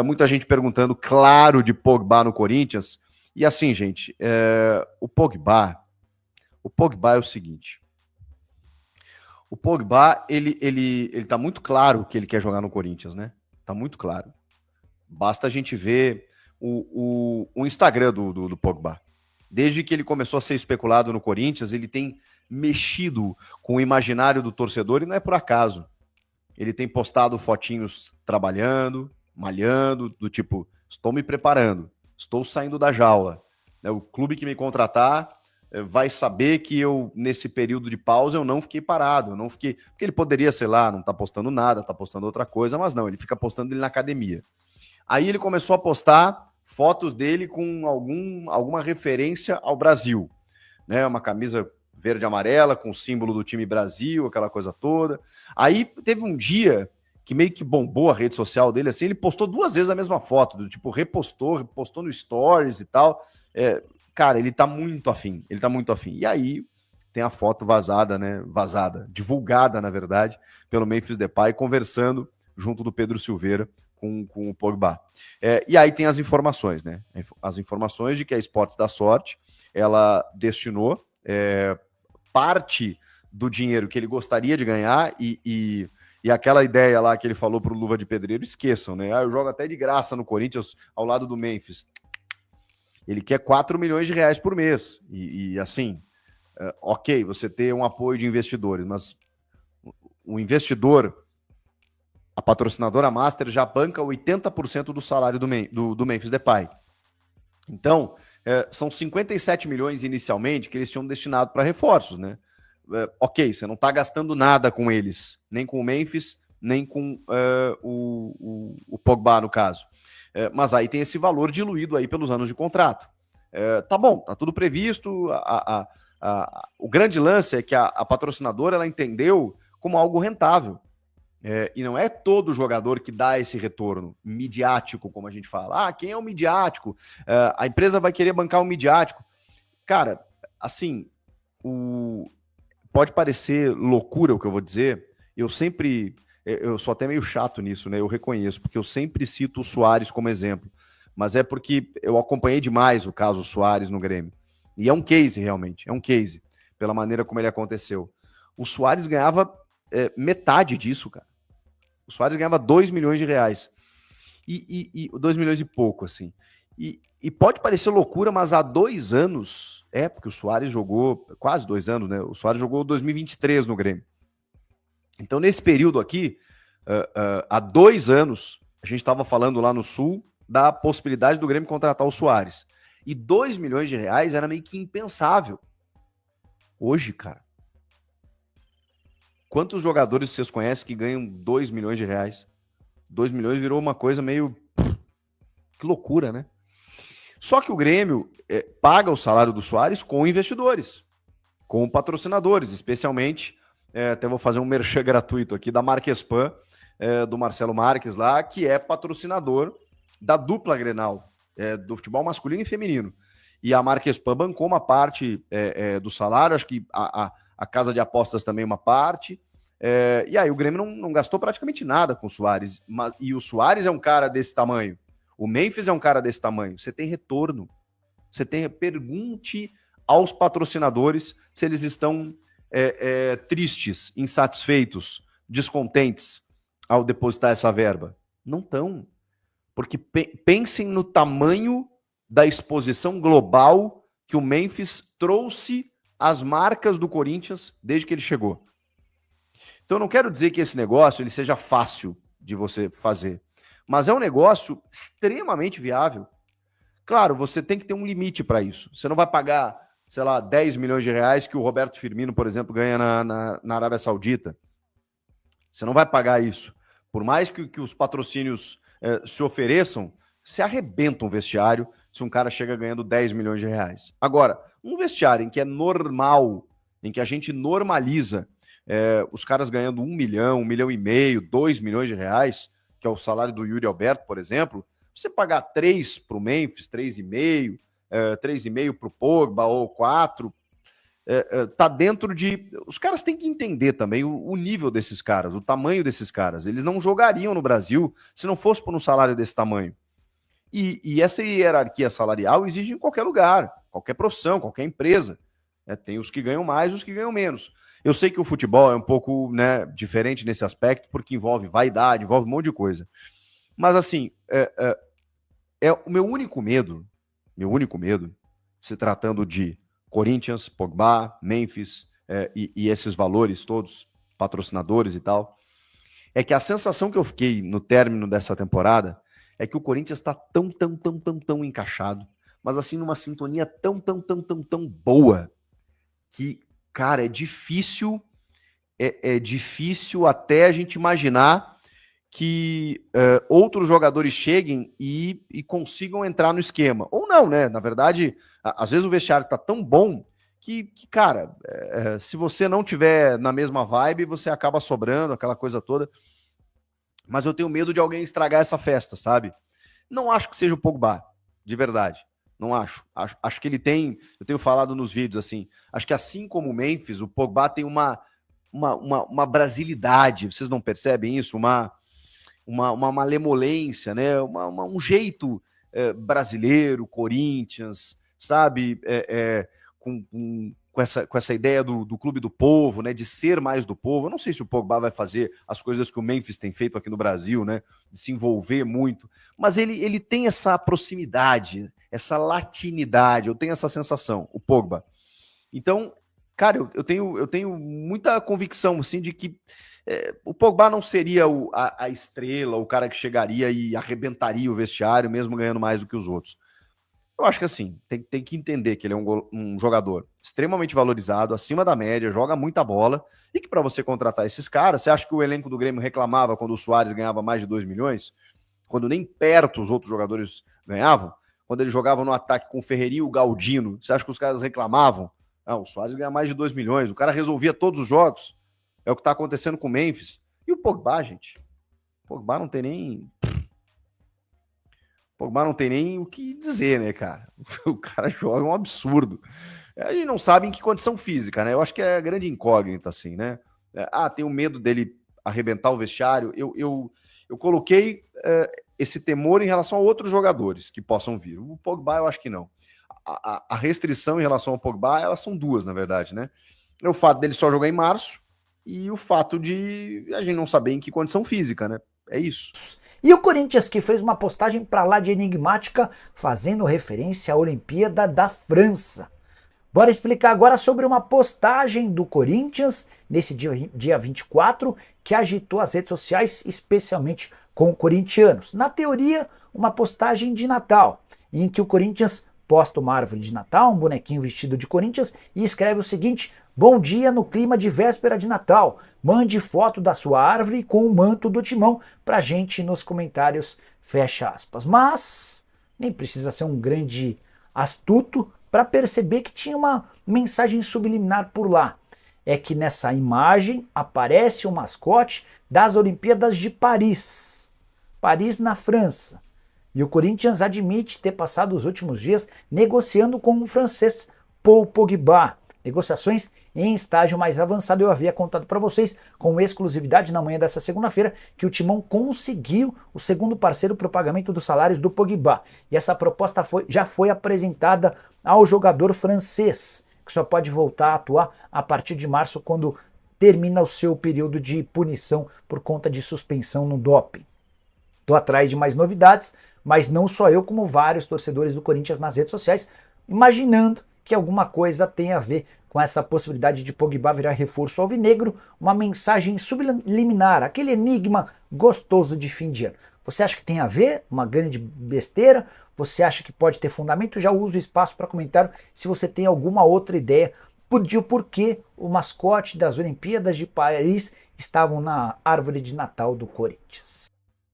Muita gente perguntando, claro, de Pogba no Corinthians. E assim, gente, o Pogba é o seguinte. O Pogba, ele tá muito claro que ele quer jogar no Corinthians, né? Tá muito claro. Basta a gente ver o Instagram do Pogba. Desde que ele começou a ser especulado no Corinthians, ele tem mexido com o imaginário do torcedor e não é por acaso. Ele tem postado fotinhos trabalhando, malhando, do tipo, estou me preparando, estou saindo da jaula. O clube que me contratar vai saber que eu, nesse período de pausa, eu não fiquei parado, eu não fiquei... Porque ele poderia, sei lá, não tá postando nada, tá postando outra coisa, mas não, ele fica postando ele na academia. Aí ele começou a postar fotos dele com alguma referência ao Brasil, né? Uma camisa verde e amarela com o símbolo do time Brasil, aquela coisa toda. Aí teve um dia que meio que bombou a rede social dele, assim, ele postou 2 vezes a mesma foto, do tipo, repostou no Stories e tal. Cara, ele tá muito afim, E aí tem a foto vazada, né? Divulgada, na verdade, pelo Memphis Depay, conversando junto do Pedro Silveira com o Pogba. E aí tem as informações, né? As informações de que a Esportes da Sorte, ela destinou parte do dinheiro que ele gostaria de ganhar e aquela ideia lá que ele falou pro Luva de Pedreiro, esqueçam, né? Eu jogo até de graça no Corinthians ao lado do Memphis. Ele quer 4 milhões de reais por mês. E assim, ok, você ter um apoio de investidores, mas o investidor, a patrocinadora Master, já banca 80% do salário do Memphis Depay. Então, são 57 milhões inicialmente que eles tinham destinado para reforços, né? Ok, você não está gastando nada com eles, nem com o Memphis, nem com o Pogba, no caso. Mas aí tem esse valor diluído aí pelos anos de contrato. Tá bom, tá tudo previsto. O grande lance é que a patrocinadora ela entendeu como algo rentável. E não é todo jogador que dá esse retorno midiático, como a gente fala. Quem é o midiático? A empresa vai querer bancar o midiático. Cara, assim, pode parecer loucura o que eu vou dizer. Eu sou até meio chato nisso, né? Eu reconheço, porque eu sempre cito o Suárez como exemplo. Mas é porque eu acompanhei demais o caso Suárez no Grêmio. E é um case, realmente. É um case, pela maneira como ele aconteceu. O Suárez ganhava metade disso, cara. O Suárez ganhava 2 milhões de reais. 2 milhões e pouco, assim. E pode parecer loucura, mas há 2 anos, porque o Suárez jogou, quase 2 anos, né? O Suárez jogou 2023 no Grêmio. Então, nesse período aqui, há 2 anos, a gente estava falando lá no Sul da possibilidade do Grêmio contratar o Suárez. E 2 milhões de reais era meio que impensável. Hoje, cara, quantos jogadores vocês conhecem que ganham 2 milhões de reais? 2 milhões virou uma coisa meio... Que loucura, né? Só que o Grêmio paga o salário do Suárez com investidores, com patrocinadores, especialmente, até vou fazer um merchan gratuito aqui, da Marquespan, do Marcelo Marques lá, que é patrocinador da dupla Grenal, do futebol masculino e feminino. E a Marquespan bancou uma parte do salário, acho que a casa de apostas também uma parte, e aí o Grêmio não gastou praticamente nada com o Suárez, e o Suárez é um cara desse tamanho, o Memphis é um cara desse tamanho, você tem retorno, pergunte aos patrocinadores se eles estão tristes, insatisfeitos, descontentes ao depositar essa verba. Não estão, porque pensem no tamanho da exposição global que o Memphis trouxe às marcas do Corinthians desde que ele chegou. Então eu não quero dizer que esse negócio ele seja fácil de você fazer, mas é um negócio extremamente viável. Claro, você tem que ter um limite para isso. Você não vai pagar, sei lá, 10 milhões de reais que o Roberto Firmino, por exemplo, ganha na Arábia Saudita. Você não vai pagar isso. Por mais que os patrocínios se ofereçam, se arrebenta um vestiário se um cara chega ganhando 10 milhões de reais. Agora, um vestiário em que é normal, em que a gente normaliza os caras ganhando 1 milhão, 1 milhão e meio, 2 milhões de reais, que é o salário do Yuri Alberto, por exemplo, você pagar 3 para o Memphis, 3,5, 3,5 para o Pogba ou 4, tá dentro de... Os caras têm que entender também o nível desses caras, o tamanho desses caras. Eles não jogariam no Brasil se não fosse por um salário desse tamanho. E essa hierarquia salarial existe em qualquer lugar, qualquer profissão, qualquer empresa. Tem os que ganham mais e os que ganham menos. Eu sei que o futebol é um pouco, né, diferente nesse aspecto, porque envolve vaidade, envolve um monte de coisa. Mas assim, o meu único medo, se tratando de Corinthians, Pogba, Memphis e esses valores todos, patrocinadores e tal, é que a sensação que eu fiquei no término dessa temporada é que o Corinthians está tão encaixado, mas assim numa sintonia tão boa que, cara, é difícil até a gente imaginar que outros jogadores cheguem e consigam entrar no esquema. Ou não, né? Na verdade, às vezes o vestiário tá tão bom que cara, se você não tiver na mesma vibe, você acaba sobrando, aquela coisa toda. Mas eu tenho medo de alguém estragar essa festa, sabe? Não acho que seja o Pogba, de verdade. Não acho. Acho que ele tem... Eu tenho falado nos vídeos, assim, acho que assim como o Memphis, o Pogba tem uma brasilidade, vocês não percebem isso? Uma malemolência, né? Um jeito brasileiro, Corinthians, sabe? Com essa ideia do clube do povo, né? De ser mais do povo. Eu não sei se o Pogba vai fazer as coisas que o Memphis tem feito aqui no Brasil, né? De se envolver muito, mas ele tem essa proximidade, essa latinidade, eu tenho essa sensação, o Pogba. Então, cara, eu tenho muita convicção, assim, de que o Pogba não seria a estrela, o cara que chegaria e arrebentaria o vestiário, mesmo ganhando mais do que os outros. Eu acho que assim, tem que entender que ele é um jogador extremamente valorizado, acima da média, joga muita bola, e que para você contratar esses caras, você acha que o elenco do Grêmio reclamava quando o Suárez ganhava mais de 2 milhões? Quando nem perto os outros jogadores ganhavam? Quando ele jogava no ataque com o Ferreirinha e o Galdino, você acha que os caras reclamavam? O Suárez ganha mais de 2 milhões, o cara resolvia todos os jogos. É o que está acontecendo com o Memphis. E o Pogba, gente? O Pogba não tem nem... Pogba não tem nem o que dizer, né, cara? O cara joga um absurdo. A gente não sabe em que condição física, né? Eu acho que é a grande incógnita, assim, né? Tenho medo dele arrebentar o vestiário. Eu coloquei esse temor em relação a outros jogadores que possam vir. O Pogba, eu acho que não. A restrição em relação ao Pogba, elas são duas, na verdade, né? É o fato dele só jogar em março e o fato de a gente não saber em que condição física, né? É isso. E o Corinthians, que fez uma postagem para lá de enigmática, fazendo referência à Olimpíada da França. Bora explicar agora sobre uma postagem do Corinthians, nesse dia 24, que agitou as redes sociais, especialmente com corintianos. Na teoria, uma postagem de Natal, em que o Corinthians posta uma árvore de Natal, um bonequinho vestido de Corinthians, e escreve o seguinte: bom dia no clima de véspera de Natal. Mande foto da sua árvore com o manto do Timão pra gente nos comentários, fecha aspas. Mas nem precisa ser um grande astuto para perceber que tinha uma mensagem subliminar por lá. É que nessa imagem aparece o mascote das Olimpíadas de Paris. Paris, na França. E o Corinthians admite ter passado os últimos dias negociando com o francês Paul Pogba. Negociações em estágio mais avançado. Eu havia contado para vocês com exclusividade na manhã dessa segunda-feira que o Timão conseguiu o segundo parceiro para o pagamento dos salários do Pogba. E essa proposta já foi apresentada ao jogador francês, que só pode voltar a atuar a partir de março, quando termina o seu período de punição por conta de suspensão no doping. Estou atrás de mais novidades, mas não só eu, como vários torcedores do Corinthians nas redes sociais, imaginando que alguma coisa tem a ver com essa possibilidade de Pogba virar reforço alvinegro, uma mensagem subliminar, aquele enigma gostoso de fim de ano. Você acha que tem a ver? Uma grande besteira? Você acha que pode ter fundamento? Já uso o espaço para comentário se você tem alguma outra ideia de por que o mascote das Olimpíadas de Paris estavam na árvore de Natal do Corinthians.